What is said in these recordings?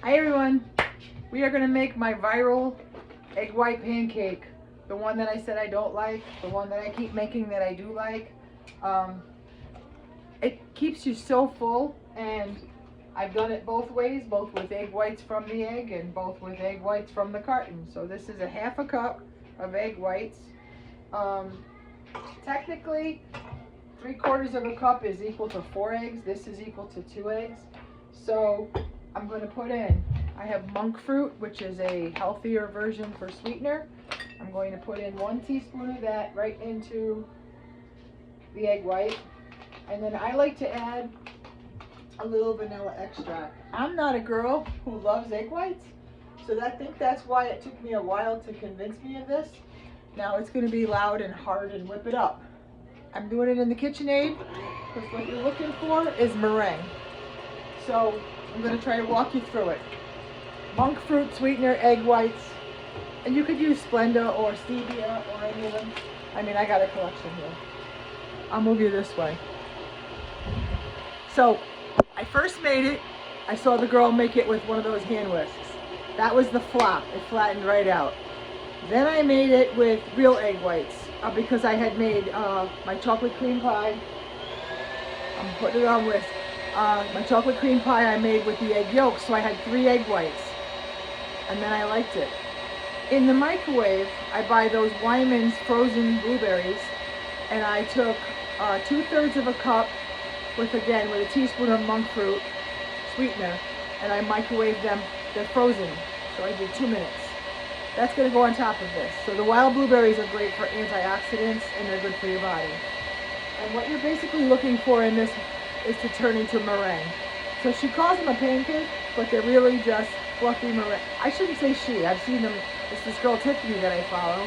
Hi everyone, we are going to make my viral egg white pancake. The one that I said I don't like, the one that I keep making that I do like. It keeps you so full, and I've done it both ways, both with egg whites from the egg and both with egg whites from the carton. So this is a half a cup of egg whites. Technically, 3/4 of a cup is equal to 4 eggs. This is equal to 2 eggs. So I'm going to put in, I have monk fruit, which is a healthier version for sweetener. I'm going to put in 1 teaspoon of that right into the egg white. And then I like to add a little vanilla extract. I'm not a girl who loves egg whites, so I think that's why it took me a while to convince me of this. Now it's going to be loud and hard and whip it up. I'm doing it in the KitchenAid because what you're looking for is meringue. So I'm going to try to walk you through it. Monk fruit, sweetener, egg whites, and you could use Splenda or stevia or any of them. I mean, I got a collection here. I'll move you this way. So I first made it, I saw the girl make it with one of those hand whisks. That was the flop, it flattened right out. Then I made it with real egg whites because I had made my chocolate cream pie. I'm putting it on whisk. My chocolate cream pie I made with the egg yolk, so I had 3 egg whites. And then I liked it. In the microwave, I buy those Wyman's frozen blueberries, and I took 2/3 of a cup with a teaspoon of monk fruit sweetener, and I microwaved them. They're frozen, so I did 2 minutes. That's going to go on top of this. So the wild blueberries are great for antioxidants, and they're good for your body. And what you're basically looking for in this is to turn into meringue. So she calls them a pancake, but they're really just fluffy meringue. I shouldn't say she. I've seen them. It's this girl Tiffany that I follow,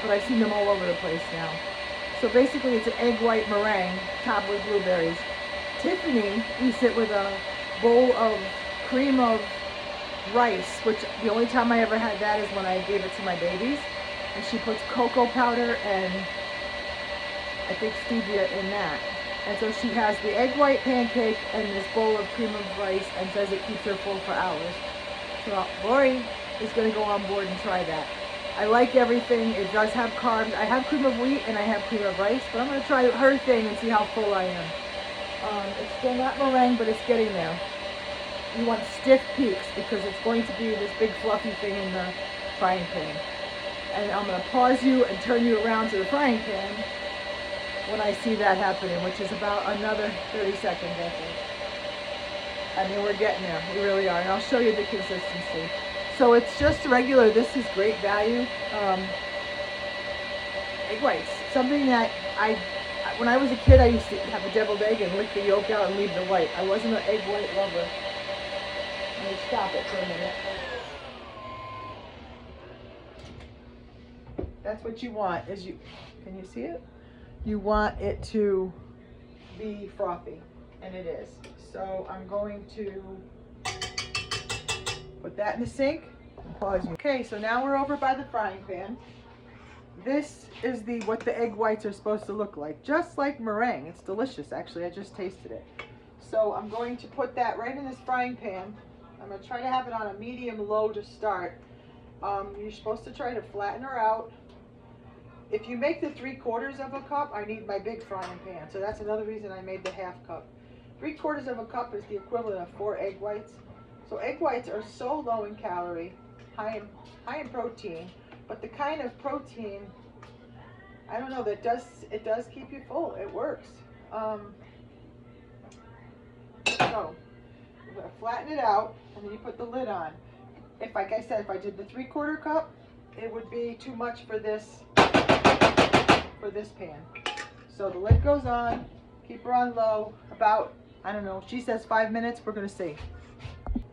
but I've seen them all over the place now. So basically, it's an egg white meringue topped with blueberries. Tiffany eats it with a bowl of cream of rice, which the only time I ever had that is when I gave it to my babies. And she puts cocoa powder and I think stevia in that. And so she has the egg white pancake and this bowl of cream of rice and says it keeps her full for hours. So Lori is going to go on board and try that. I like everything. It does have carbs. I have cream of wheat and I have cream of rice, but I'm going to try her thing and see how full I am. It's still not meringue, but it's getting there. You want stiff peaks because it's going to be this big fluffy thing in the frying pan. And I'm going to pause you and turn you around to the frying pan when I see that happening, which is about another 30 seconds, I think. I mean, we're getting there. We really are. And I'll show you the consistency. So it's just regular. This is great value. Egg whites. Something that when I was a kid, I used to have a deviled egg and lick the yolk out and leave the white. I wasn't an egg white lover. Let me stop it for a minute. That's what you want, is can you see it? You want it to be frothy, and it is. So I'm going to put that in the sink and pause you. Okay, so now we're over by the frying pan. This is what the egg whites are supposed to look like, just like meringue. It's delicious, actually. I just tasted it. So I'm going to put that right in this frying pan. I'm going to try to have it on a medium-low to start. You're supposed to try to flatten her out. If you make the 3/4 of a cup, I need my big frying pan. So that's another reason I made the half cup. 3/4 of a cup is the equivalent of 4 egg whites. So egg whites are so low in calorie, high in protein, but the kind of protein, I don't know, it does keep you full. It works. So I'm going to flatten it out, and then you put the lid on. Like I said, if I did the 3/4 cup, it would be too much for this pan. So the lid goes on, keep her on low, about, I don't know, she says 5 minutes, we're going to see.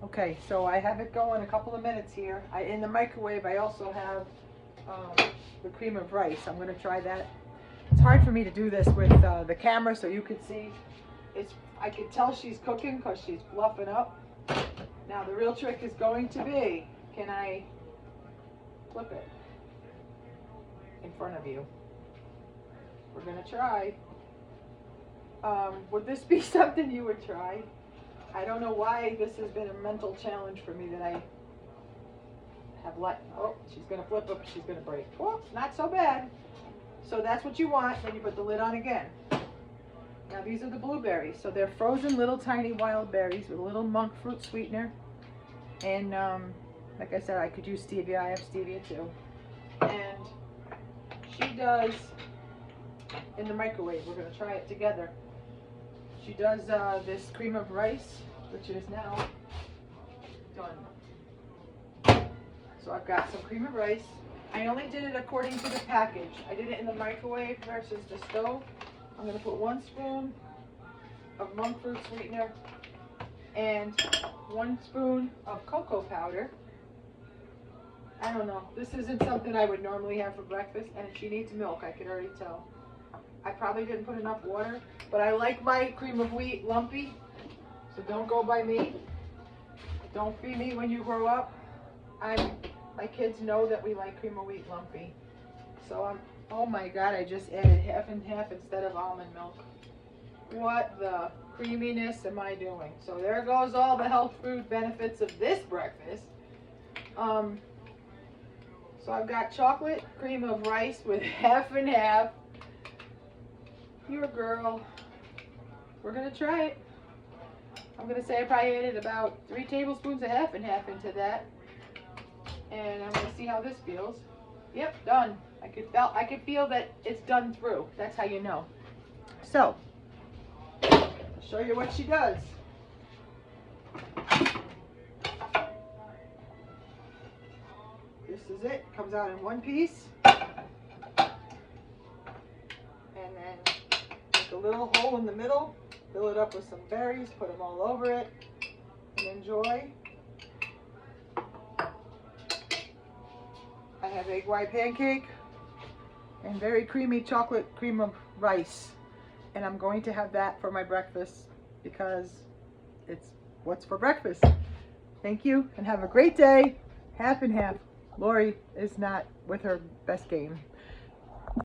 Okay, so I have it going a couple of minutes here. In the microwave, I also have the cream of rice. I'm going to try that. It's hard for me to do this with the camera so you could see. I could tell she's cooking because she's fluffing up. Now the real trick is going to be, can I flip it in front of you? We're going to try. Would this be something you would try? I don't know why this has been a mental challenge for me that I have let, oh, she's gonna flip up, she's gonna break. Oh, not so bad. So that's what you want, then you put the lid on again. Now these are the blueberries. So they're frozen little tiny wild berries with a little monk fruit sweetener. And like I said, I could use stevia, I have stevia too. And she does, in the microwave, we're gonna try it together. She does this cream of rice, which is now done. So I've got some cream of rice. I only did it according to the package. I did it in the microwave versus the stove. I'm going to put 1 spoon of monk fruit sweetener and 1 spoon of cocoa powder. I don't know. This isn't something I would normally have for breakfast, and she needs milk, I could already tell. I probably didn't put enough water, but I like my cream of wheat lumpy, so don't go by me. Don't feed me when you grow up. My kids know that we like cream of wheat lumpy. So oh my God, I just added half and half instead of almond milk. What the creaminess am I doing? So there goes all the health food benefits of this breakfast. So I've got chocolate cream of rice with half and half. Your girl. We're gonna try it. I'm gonna say I probably added about 3 tablespoons of half and half into that. And I'm gonna see how this feels. Yep, done. I could feel that it's done through. That's how you know. So, I'll show you what she does. This is it. Comes out in 1 piece. And then make a little hole in the middle. Fill it up with some berries. Put them all over it. And enjoy. I have egg white pancake and very creamy chocolate cream of rice. And I'm going to have that for my breakfast because it's what's for breakfast. Thank you and have a great day. Half and half. Lori is not with her best game.